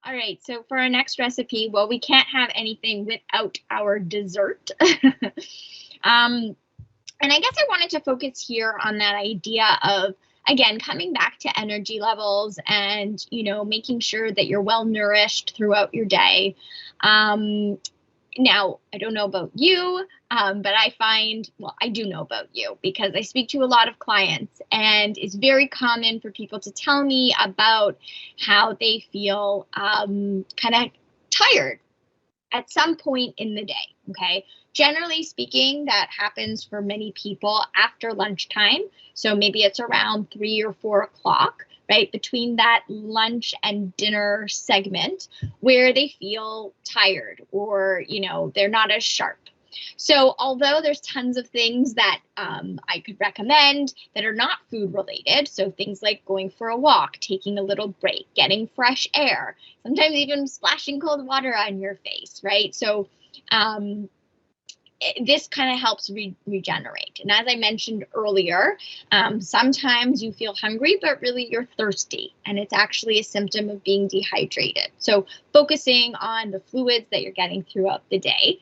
All right, so for our next recipe, well, we can't have anything without our dessert. And I guess I wanted to focus here on that idea of, again, coming back to energy levels and, you know, making sure that you're well nourished throughout your day. Now, I don't know about you, but I find, well, I do know about you because I speak to a lot of clients, and it's very common for people to tell me about how they feel kind of tired at some point in the day, okay? Generally speaking, that happens for many people after lunchtime. So maybe it's around 3 or 4 o'clock, right? Between that lunch and dinner segment where they feel tired or, you know, they're not as sharp. So although there's tons of things that I could recommend that are not food related, so things like going for a walk, taking a little break, getting fresh air, sometimes even splashing cold water on your face, right? So this kind of helps regenerate. And as I mentioned earlier, sometimes you feel hungry, but really you're thirsty, and it's actually a symptom of being dehydrated. So focusing on the fluids that you're getting throughout the day,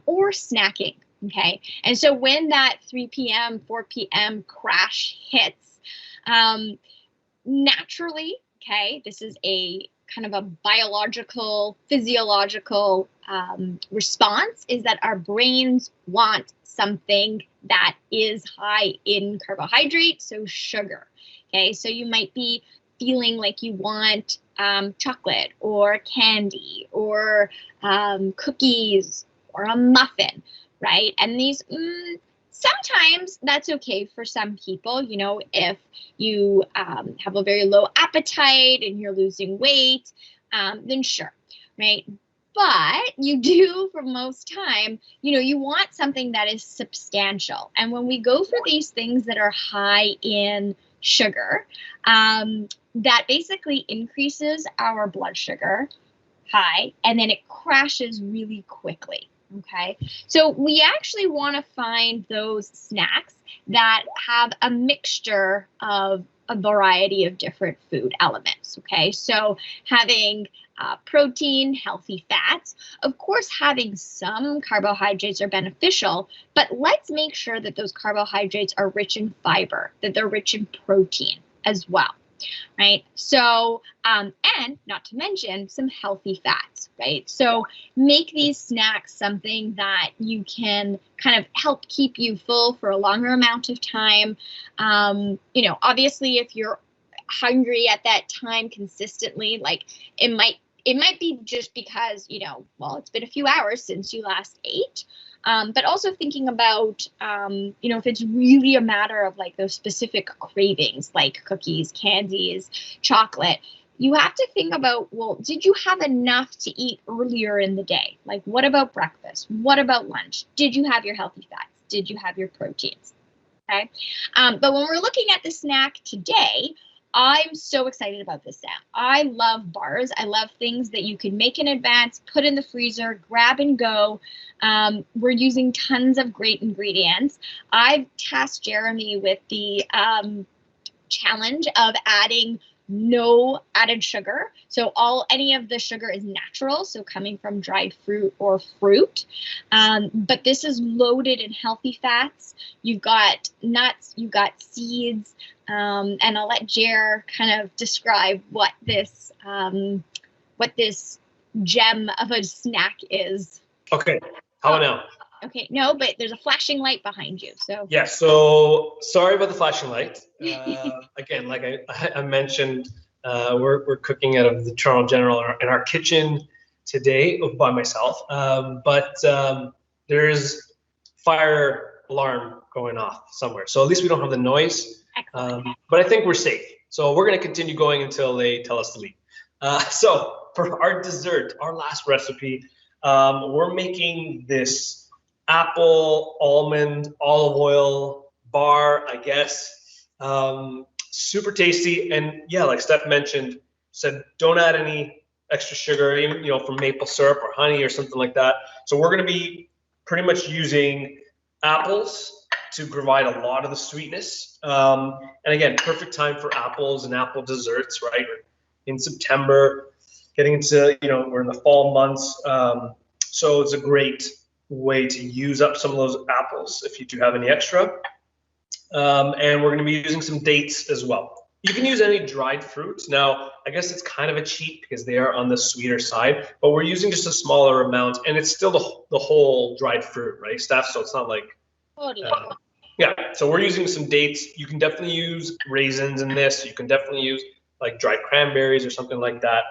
or snacking, okay? And so when that 3 p.m., 4 p.m. crash hits, naturally, okay, this is a kind of a biological, physiological response, is that our brains want something that is high in carbohydrate, so sugar. Okay, so you might be feeling like you want chocolate or candy or cookies or a muffin, right? And these, sometimes that's okay for some people, you know, if you have a very low appetite and you're losing weight, then sure, right? But you do, for most time, you know, you want something that is substantial. And when we go for these things that are high in sugar, that basically increases our blood sugar high, and then it crashes really quickly. Okay, so we actually want to find those snacks that have a mixture of a variety of different food elements. Okay, so having protein, healthy fats, of course, having some carbohydrates are beneficial, but let's make sure that those carbohydrates are rich in fiber, that they're rich in protein as well. Right. So, and not to mention some healthy fats, right? So make these snacks something that you can kind of help keep you full for a longer amount of time. You know, obviously, if you're hungry at that time consistently, like it might be just because, you know, well, it's been a few hours since you last ate. But also thinking about, you know, if it's really a matter of like those specific cravings, like cookies, candies, chocolate, you have to think about, well, did you have enough to eat earlier in the day? Like, what about breakfast? What about lunch? Did you have your healthy fats? Did you have your proteins? Okay. But when we're looking at the snack today, I'm so excited about this snack. I love bars. I love things that you can make in advance, put in the freezer, grab and go. We're using tons of great ingredients. I've tasked Jeremy with the challenge of adding no added sugar. So any of the sugar is natural, so coming from dried fruit or fruit. But this is loaded in healthy fats. You've got nuts, you've got seeds, and I'll let Jer kind of describe what this gem of a snack is. Okay, how now? Okay, no, but there's a flashing light behind you. So yeah, so sorry about the flashing light. Again, like I mentioned, we're cooking out of the Toronto General in our kitchen today by myself, but there's fire alarm going off somewhere, so at least we don't have the noise. But I think we're safe, so we're going to continue going until they tell us to leave. So for our dessert, our last recipe, we're making this apple, almond, olive oil bar, I guess. Super tasty. And yeah, like Steph said, don't add any extra sugar, even, you know, from maple syrup or honey or something like that. So we're going to be pretty much using apples to provide a lot of the sweetness. And again, perfect time for apples and apple desserts, right? In September. getting into, we're in the fall months. So it's a great way to use up some of those apples if you do have any extra. And we're going to be using some dates as well. You can use any dried fruits. Now, I guess it's kind of a cheat because they are on the sweeter side, but we're using just a smaller amount, and it's still the whole dried fruit, right, Steph? So it's not like, yeah. So we're using some dates. You can definitely use raisins in this. You can definitely use like dried cranberries or something like that.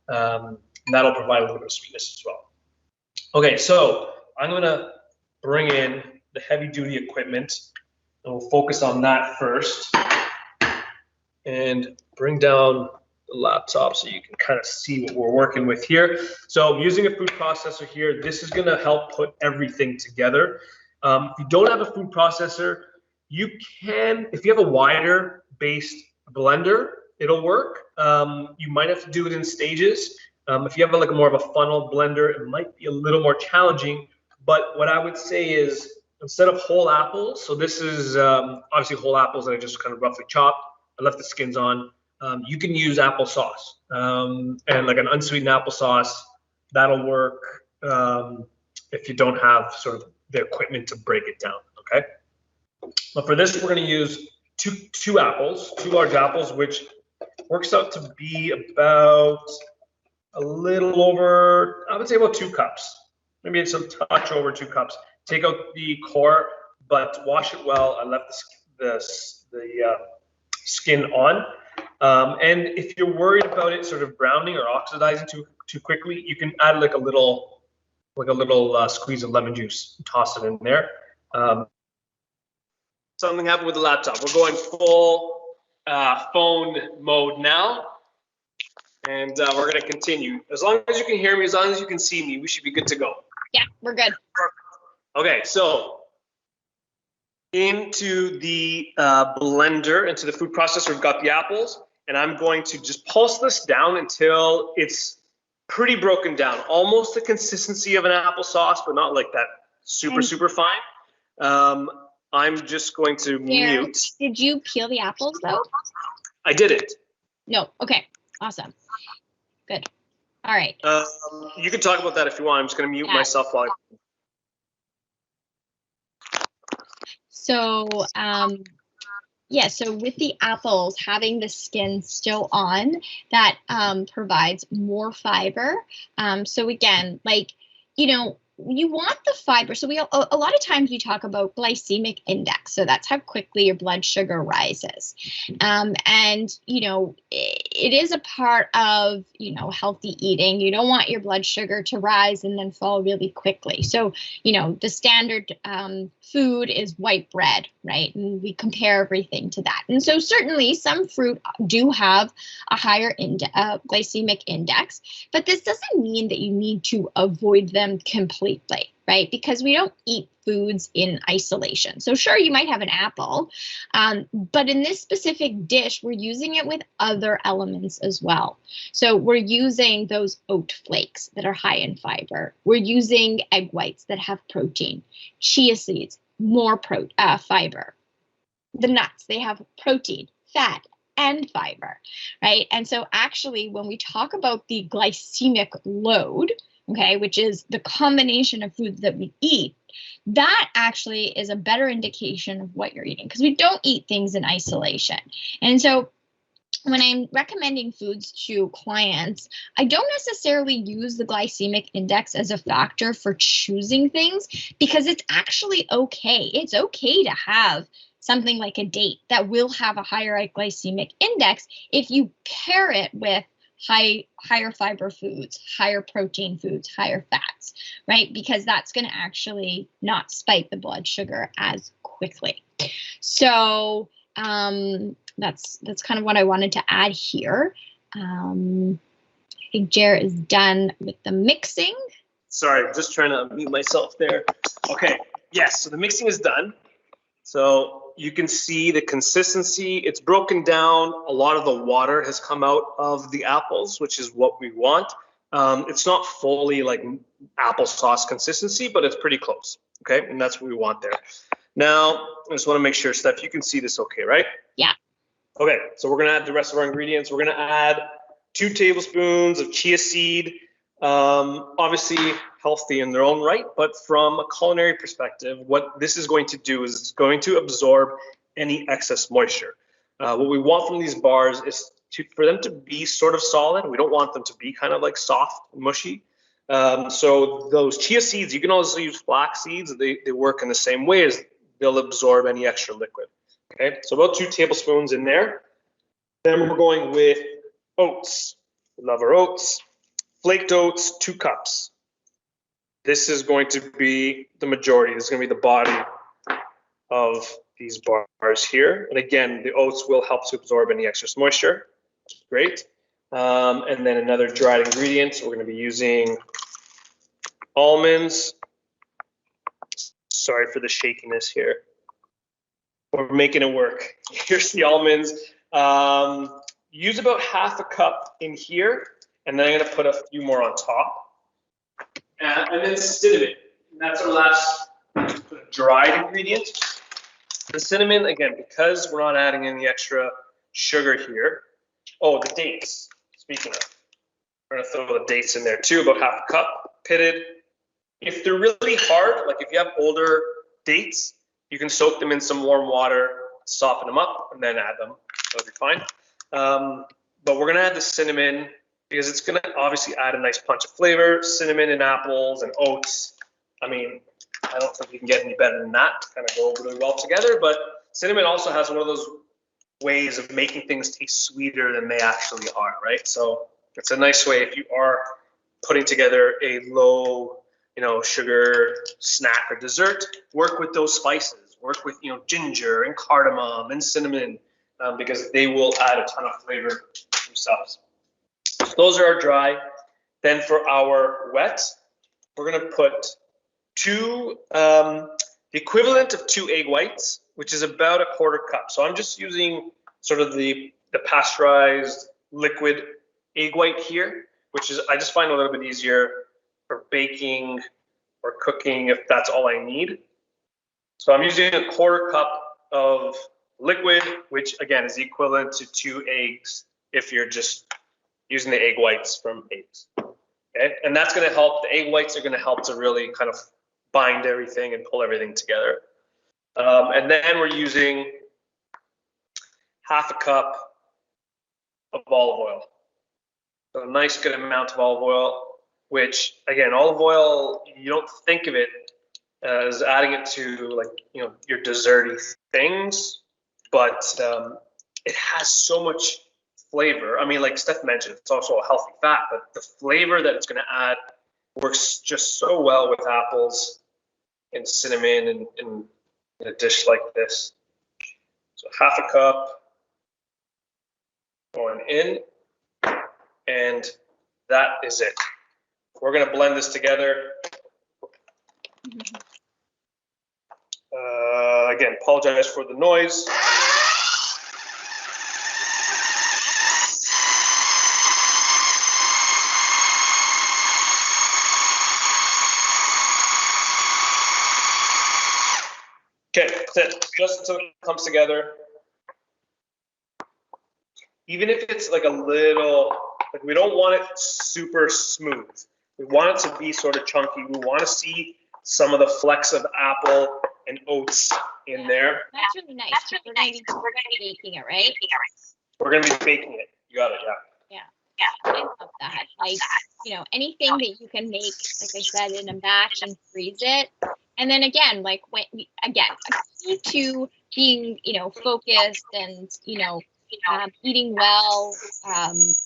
And that'll provide a little bit of sweetness as well. Okay, so I'm going to bring in the heavy duty equipment, and we'll focus on that first. And bring down the laptop so you can kind of see what we're working with here. So I'm using a food processor here. This is going to help put everything together. If you don't have a food processor, you can, if you have a wider based blender, it'll work. You might have to do it in stages. If you have like more of a funnel blender, it might be a little more challenging. But what I would say is, instead of whole apples, so this is obviously whole apples that I just kind of roughly chopped. I left the skins on. You can use applesauce and like an unsweetened applesauce. That'll work if you don't have sort of the equipment to break it down. Okay. But for this, we're going to use two apples, 2 large apples, which works out to be about a little over, I would say about 2 cups. Maybe it's a touch over 2 cups. Take out the core, but wash it well. I left the skin on. And if you're worried about it sort of browning or oxidizing too quickly, you can add like a little squeeze of lemon juice, toss it in there. Something happened with the laptop. We're going full phone mode now, and we're going to continue. As long as you can hear me, as long as you can see me, we should be good to go. Yeah, we're good. Okay, so into the blender, into the food processor, we've got the apples, and I'm going to just pulse this down until it's pretty broken down, almost the consistency of an applesauce, but not like that super fine. I'm just going to mute. Did you peel the apples though? I didn't. No. Okay. Awesome. Good. All right. You can talk about that if you want. I'm just going to mute myself while So, so with the apples, having the skin still on, that provides more fiber. So again, you want the fiber. So a lot of times we talk about glycemic index. So that's how quickly your blood sugar rises. And, it is a part of, healthy eating. You don't want your blood sugar to rise and then fall really quickly. So, the standard food is white bread, right? And we compare everything to that. And so certainly some fruit do have a higher glycemic index, but this doesn't mean that you need to avoid them completely, right? Because we don't eat foods in isolation. So sure, you might have an apple, but in this specific dish, we're using it with other elements as well. So we're using those oat flakes that are high in fiber. We're using egg whites that have protein, chia seeds, more fiber. The nuts, they have protein, fat, and fiber, right? And so actually, when we talk about the glycemic load, okay, which is the combination of foods that we eat, that actually is a better indication of what you're eating, because we don't eat things in isolation. And so when I'm recommending foods to clients, I don't necessarily use the glycemic index as a factor for choosing things, because it's actually okay. It's okay to have something like a date that will have a higher glycemic index if you pair it with higher fiber foods, higher protein foods, higher fats, right? Because that's going to actually not spike the blood sugar as quickly. So that's kind of what I wanted to add here. I think Jared is done with the mixing. Sorry, I'm just trying to mute myself there. Okay, yes, so the mixing is done. So you can see the consistency. It's broken down. A lot of the water has come out of the apples, which is what we want. It's not fully like applesauce consistency, but it's pretty close. Okay, and that's what we want there. Now, I just want to make sure, Steph, you can see this okay, right? Yeah. Okay, so we're going to add the rest of our ingredients. We're going to add 2 tablespoons of chia seed. Obviously healthy in their own right, but from a culinary perspective, what this is going to do is it's going to absorb any excess moisture. What we want from these bars is for them to be sort of solid. We don't want them to be kind of like soft, mushy. So those chia seeds, you can also use flax seeds. They work in the same way, as they'll absorb any extra liquid. Okay, so about 2 tablespoons in there. Then we're going with oats. We love our oats. Flaked oats, 2 cups. This is going to be the majority. This is going to be the body of these bars here. And again, the oats will help to absorb any excess moisture. Great. And then another dried ingredient. We're going to be using almonds. Sorry for the shakiness here. We're making it work. Here's the almonds. Use about half a cup in here, and then I'm going to put a few more on top. And then cinnamon. And that's our last dried ingredient. The cinnamon, again, because we're not adding any extra sugar here. Oh, the dates. Speaking of, we're going to throw the dates in there too, about half a cup, pitted. If they're really hard, like if you have older dates, you can soak them in some warm water, soften them up, and then add them. That'll be fine. But we're going to add the cinnamon because it's going to obviously add a nice punch of flavor. Cinnamon and apples and oats. I mean, I don't think you can get any better than that to kind of go really well together. But cinnamon also has one of those ways of making things taste sweeter than they actually are, right? So it's a nice way if you are putting together a low, sugar snack or dessert. Work with those spices. Work with, ginger and cardamom and cinnamon because they will add a ton of flavor themselves. So those are our dry. Then for our wet, we're going to put the equivalent of 2 egg whites, which is about a 1/4 cup. So I'm just using sort of the pasteurized liquid egg white here, which is I just find a little bit easier for baking or cooking if that's all I need. So I'm using a 1/4 cup of liquid, which again is equivalent to 2 eggs if you're just using the egg whites from eggs. Okay, and that's going to help. The egg whites are going to help to really kind of bind everything and pull everything together. And then we're using half a cup of olive oil. So a nice good amount of olive oil, which again, olive oil, you don't think of it as adding it to your desserty things, but it has so much flavor. I mean, like Steph mentioned, it's also a healthy fat, but the flavor that it's going to add works just so well with apples and cinnamon and in a dish like this. So half a cup going in, and that is it. We're going to blend this together. Again, apologize for the noise. Okay, that's it. Just until it comes together. Even if it's like a little, we don't want it super smooth. We want it to be sort of chunky. We want to see some of the flecks of apple and oats in there. That's really nice. We're going to be baking it, right? We're going to be baking it. You got it, yeah. Yeah, I love that. Like, anything that you can make, like I said, in a batch and freeze it. And then again, a key to being, focused and, eating well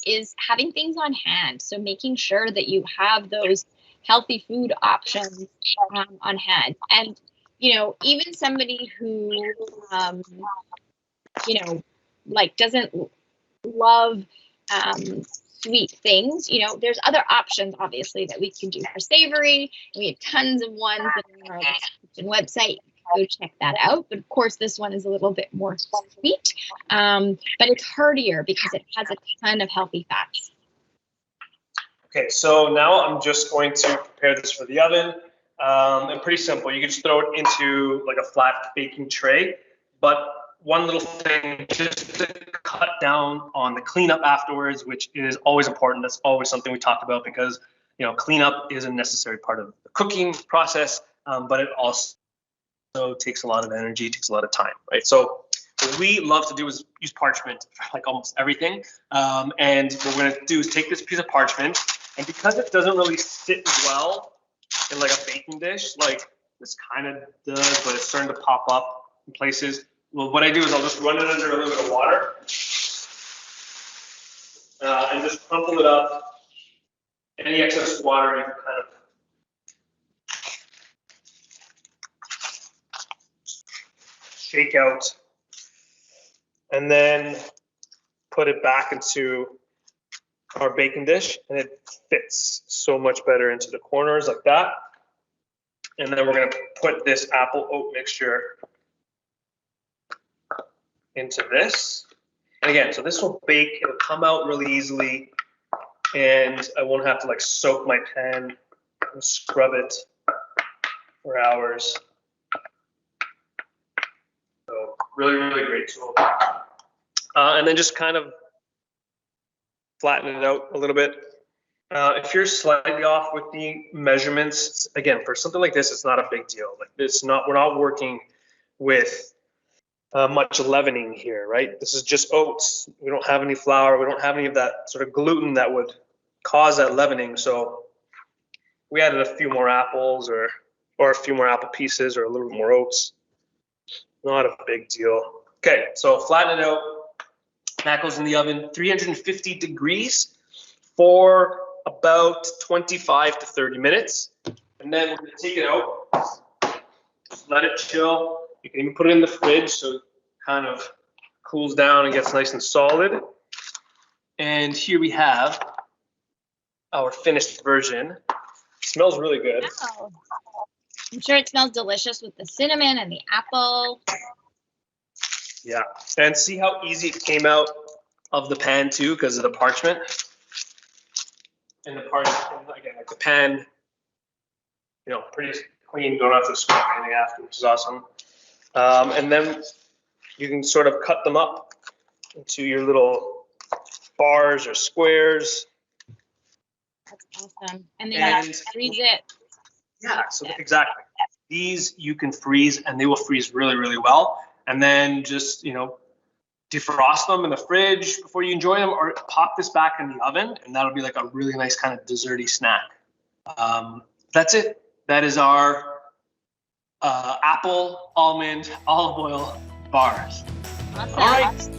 is having things on hand. So making sure that you have those healthy food options on hand. And, even somebody who, doesn't love sweet things, there's other options, obviously, that we can do for savory. We have tons of ones that are on our kitchen website. Go check that out. But of course, this one is a little bit more sweet, but it's heartier because it has a ton of healthy fats. Okay, so now I'm just going to prepare this for the oven. And pretty simple. You can just throw it into like a flat baking tray. But one little thing, just to cut down on the cleanup afterwards, which is always important. That's always something we talk about because, you know, cleanup is a necessary part of the cooking process, but it also takes a lot of energy, takes a lot of time, right? So what we love to do is use parchment for like almost everything. And what we're gonna do is take this piece of parchment, and because it doesn't really sit well in like a baking dish, like this kind of does, but it's starting to pop up in places. Well, what I do is I'll just run it under a little bit of water and just crumple it up. Any excess water you can kind of shake out, and then put it back into our baking dish, and it fits so much better into the corners like that. And then we're going to put this apple oat mixture into this. And again, so this will bake, it'll come out really easily, and I won't have to like soak my pan and scrub it for hours. So really, really great tool. And then just kind of flatten it out a little bit. If you're slightly off with the measurements, again, for something like this, it's not a big deal. Like it's not, we're not working with much leavening here, right? This is just oats. We don't have any flour. We don't have any of that sort of gluten that would cause that leavening. So we added a few more apples or a few more apple pieces or a little bit more oats. Not a big deal. Okay, so flatten it out. That goes in the oven, 350 degrees for about 25 to 30 minutes. And then we're gonna take it out, just let it chill. You can even put it in the fridge so it kind of cools down and gets nice and solid. And here we have our finished version. It smells really good. Wow. I'm sure it smells delicious with the cinnamon and the apple. Yeah, and see how easy it came out of the pan too because of the parchment. And the parchment, again, like the pan, you know, pretty clean. Don't have to scrub anything after, which is awesome. And then you can sort of cut them up into your little bars or squares. That's awesome. And then you freeze it. Yeah, so exactly. These you can freeze, and they will freeze really, really well. And then just, you know, defrost them in the fridge before you enjoy them, or pop this back in the oven, and that'll be like a really nice kind of desserty snack. That's it. That is our apple, almond, olive oil bars. Awesome. All right.